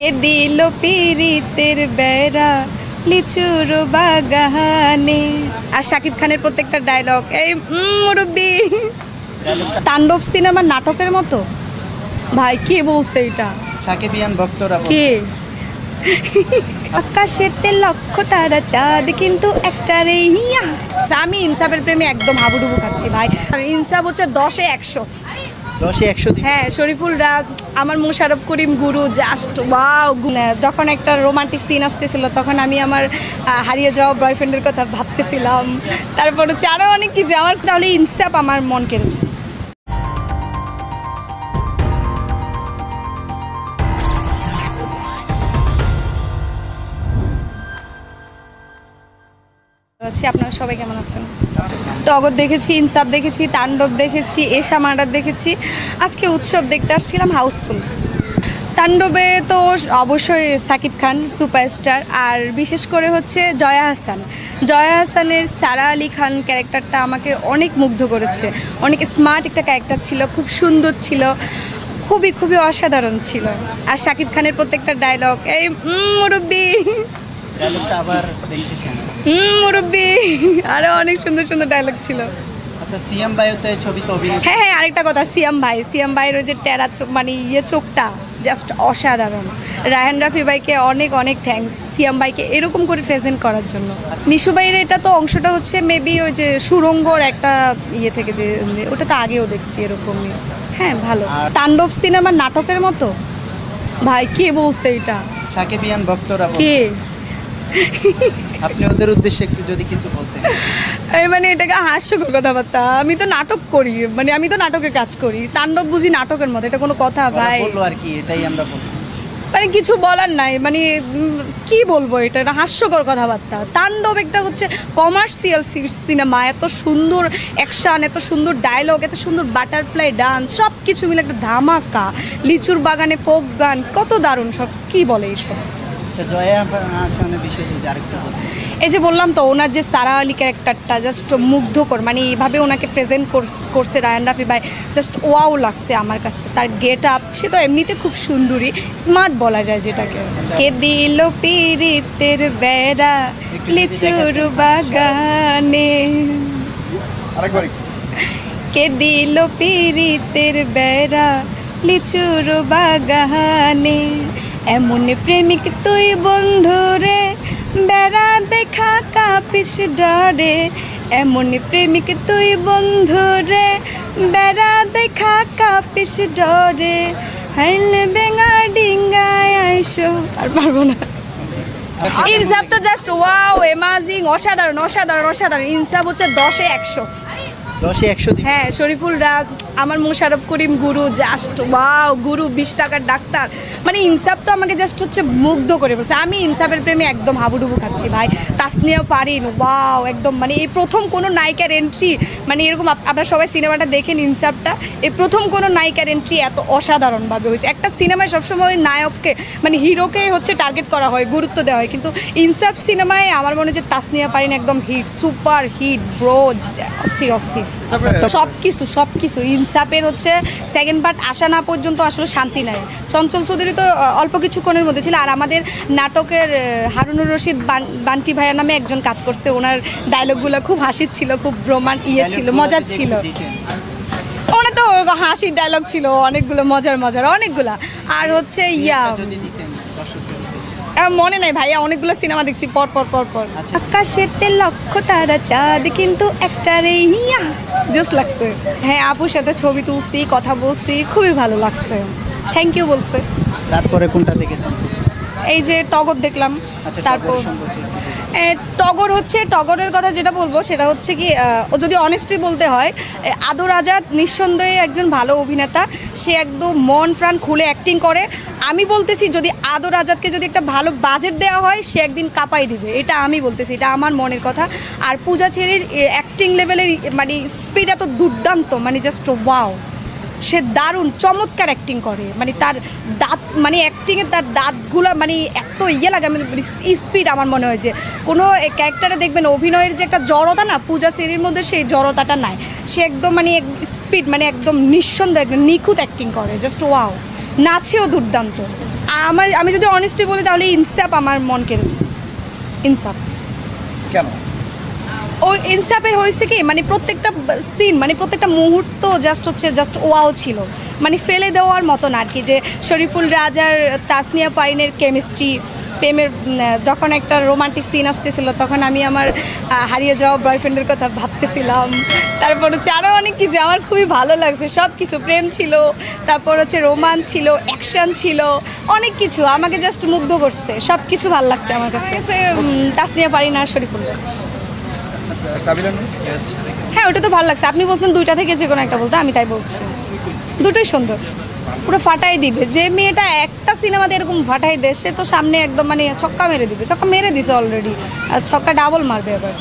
এ দিল পিরিতের বেড়া লিচুর বাগানে। আর শাকিব খানের প্রত্যেকটা ডায়লগ এই মুরব্বি তাণ্ডব সিনেমার নাটকের মতো। ভাই কে বলছে এটা? সাকিবিয়ান ভক্তরা কে? আকাশেতে লক্ষ তারা চাঁদ কিন্তু একটারে হিয়া। আমি ইনসাফের প্রেমে একদম হাবুডুবু খাচ্ছি ভাই। ইনসাফ হচ্ছে 10-এ 100। 10-এ 100। হ্যাঁ, শরীফুল রাজ, আমার মোশাররফ করিম গুরু, জাস্ট ওয়াও। যখন একটা রোমান্টিক সিন আসতেছিল তখন আমি আমার হারিয়ে যাওয়া বয়ফ্রেন্ডের কথা ভাবতেছিলাম। তারপর হচ্ছে আরও অনেক কিছু। আমার তাহলে ইনসাফ আমার মন কেড়েছে। আপনারা সবাই কেমন আছেন? টগর দেখেছি, ইনসাফ দেখেছি, তাণ্ডব দেখেছি, এশা মার্ডার দেখেছি। আজকে উৎসব দেখতে আসছিলাম হাউসফুল। তাণ্ডবে তো অবশ্যই সাকিব খান সুপারস্টার, আর বিশেষ করে হচ্ছে জয়া আহসান। জয়া আহসানের সারা আলি খান ক্যারেক্টারটা আমাকে অনেক মুগ্ধ করেছে। অনেক স্মার্ট একটা ক্যারেক্টার ছিল, খুব সুন্দর ছিল, খুবই খুবই অসাধারণ ছিল। আর সাকিব খানের প্রত্যেকটা ডায়লগ এই মুরব্বি আবার দেখতেছেন মুরব্বি, আরো অনেক সুন্দর সুন্দর ডায়লগ ছিল। আচ্ছা, সিএম ভাই তো এই ছবিতে অভিনয়। হ্যাঁ, আরেকটা কথা, সিএম ভাইয়ের ওই যে টেরা চোখ, মানে চোখটা জাস্ট অসাধারণ। রায়হান রাফি ভাইকে অনেক অনেক থ্যাঙ্কস সিএম ভাইকে এরকম করে প্রেজেন্ট করার জন্য। মিশু ভাইয়ের এটা তো অংশটা হচ্ছে মেবি ওই যে সুরঙ্গর একটা থেকে ওটা তো আগেও দেখছি এরকমই। হ্যাঁ, ভালো। তাণ্ডব সিনেমার নাটকের মতো। ভাই কে বলছে এটা? সাকিবিয়ান ভক্তরা। কে? আপনি ওদের উদ্দেশ্যে একটু যদি কিছু বলতেন। মানে এটাকে হাস্যকর কথাবার্তা। আমি তো নাটক করি, মানে আমি তো নাটকে কাজ করি। তাণ্ডব বুঝি নাটকের মতো, এটা কোনো কথা ভাই? বলবো আর কি, এটাই আমরা বলবো। মানে কিছু বলার নাই, মানে কি বলবো, এটা হাস্যকর কথাবার্তা। তাণ্ডব একটা হচ্ছে কমার্শিয়াল সিনেমা, এত সুন্দর অ্যাকশন, এত সুন্দর ডায়লগ, এত সুন্দর বাটারফ্লাই ডান্স, সব কিছু মিলে একটা ধামাকা। লিচুর বাগানে ফোক গান, কত দারুণ সব। কি বলে এইসব? জয়া আহসানের বিষয়ে যদি আরেকটু বলতেন। এই যে বললাম তো, ওনার যে সারা আলি ক্যারেক্টারটা জাস্ট মুগ্ধকর, মানে এইভাবে ওনাকে প্রেজেন্ট করছে রায়হান রাফি ভাই, জাস্ট ওয়াও লাগছে আমার কাছে। তার গেট আপ, সে তো এমনিতে খুব সুন্দরী, স্মার্ট বলা যায় যেটাকে। কে দিল পিরিতের বেড়া লিচুর বাগানে, কে দিল পিরিতের বেড়া লিচুর বাগানে, এমন প্রেমিক তুই বন্ধুরে বেড়া দেখা কাপিস ডরে, এমন প্রেমিক তুই বন্ধুরে বেড়া দেখা কাপিস ডরে, হাইলে বেঙ্গা ডিঙ্গায় আইসো। আর পারবো না। ইনসাফ তো জাস্ট ওয়াও, এমাজিং, অসাধারণ অসাধারণ অসাধারণ। ইনসাফ হচ্ছে 10-এ 100। 10-এ 100। হ্যাঁ, শরীফুল রাজ, আমার মোশাররফ করিম গুরু, জাস্ট ওয়াও। গুরু 20 টাকার ডাক্তার, মানে ইনসাফ তো আমাকে জাস্ট হচ্ছে মুগ্ধ করে বলছে। আমি ইনসাফের প্রেমে একদম হাবুডুবু খাচ্ছি ভাই। তাসনিয়া পারিন, ওয়াও, একদম মানে এই প্রথম কোনো নায়িকার এন্ট্রি, মানে এরকম আপনারা সবাই সিনেমাটা দেখেন ইনসাফটা, এই প্রথম কোনো নায়িকার এন্ট্রি এত অসাধারণভাবে হয়েছে। একটা সিনেমায় সবসময় নায়ককে, মানে হিরোকে হচ্ছে টার্গেট করা হয়, গুরুত্ব দেওয়া হয়, কিন্তু ইনসাফ সিনেমায় আমার মনে হচ্ছে তাসনিয়া পারিন একদম হিট, সুপার হিট ব্রো, অস্থির অস্থির সব কিছু। ইনসাফের হচ্ছে সেকেন্ড পার্ট আসা না পর্যন্ত আসলে শান্তি নাই। চঞ্চল চৌধুরী তো অল্প কিছুক্ষণের মধ্যে ছিল, আর আমাদের নাটকের হারুনুর রশিদ বান্টি ভাইয়া নামে একজন কাজ করছে। ওনার ডায়লগগুলো খুব হাসির ছিল, খুব ছিল, মজার ছিল। ওনার তো হাসির ডায়লগ ছিল অনেকগুলো, মজার অনেকগুলা। আর হচ্ছে মনে নাই ভাইয়া, অনেকগুলো সিনেমা দেখছি পর। আকাশেতে লক্ষ তারা চাঁদ কিন্তু একটারে হিয়া, জোস লাগছে। হ্যাঁ, আপুর সাথে ছবি তুলছি, কথা বলছি, খুবই ভালো লাগছে। থ্যাংক ইউ বলছে। তারপরে কোনটা দেখেছেন? এই যে টগর দেখলাম। তারপর টগরের কথা যেটা বলবো সেটা হচ্ছে কি, যদি অনেস্টলি বলতে হয়, আদর আজাদ নিঃসন্দেহে একজন ভালো অভিনেতা। সে একদম মন প্রাণ খুলে অ্যাক্টিং করে। আমি বলতেছি যদি আদর আজাদকে যদি একটা ভালো বাজেট দেওয়া হয়, সে একদিন কাঁপাই দিবে, এটা আমি বলতেছি, এটা আমার মনের কথা। আর পূজা চেরির অ্যাক্টিং লেভেলের মানে স্পিড এত দুর্দান্ত, মানে জাস্ট ওয়াও। সে দারুণ চমৎকার অ্যাক্টিং করে, মানে তার দাঁত, মানে অ্যাক্টিংয়ের তার দাঁতগুলো মানে এত লাগে, মানে স্পিড। আমার মনে হয় যে কোনো ক্যারেক্টারে দেখবেন অভিনয়ের যে একটা জড়তা না, পূজা সেরির মধ্যে সেই জড়তাটা নাই। সে একদম মানে স্পিড, মানে একদম নিঃসন্দেহ একদম নিখুঁত অ্যাক্টিং করে, জাস্ট ওয়াও। নাচেও দুর্দান্ত। আমি যদি অনেস্টলি বলি তাহলে ইনসাফ আমার মন কেড়েছে। ইনসাফ কেন? ও ইনসাফের হয়েছে কি মানে প্রত্যেকটা সিন মানে প্রত্যেকটা মুহূর্ত জাস্ট ওয়াও ছিল, মানে ফেলে দেওয়ার মতন আর কি। যে শরীফুল রাজ আর তাসনিয়া পারিনের কেমিস্ট্রি, প্রেমের যখন একটা রোমান্টিক সিন আসতেছিল তখন আমি আমার হারিয়ে যাওয়া বয়ফ্রেন্ডের কথা ভাবতেছিলাম। তারপর হচ্ছে আরও অনেক কিছু আমার খুবই ভালো লাগছে, সব কিছু প্রেম ছিল, তারপর হচ্ছে রোমান্স ছিল, অ্যাকশন ছিল, অনেক কিছু আমাকে জাস্ট মুগ্ধ করছে, সব কিছু ভালো লাগছে আমার কাছে। তাসনিয়া পারিন আর শরীফুল রাজ। হ্যাঁ ওটা তো ভালো লাগছে। আপনি বলছেন দুইটা থেকে যে কোনো একটা বলতে, আমি তাই বলছি দুটোই সুন্দর, পুরো ফাটাই দিবে। যে মেয়েটা একটা সিনেমাতে এরকম ফাটাই দেয় সে তো সামনে একদম মানে ছক্কা মেরে দিবে, ছক্কা মেরে দিছে অলরেডি, আর ছক্কা ডাবল মারবে এবার।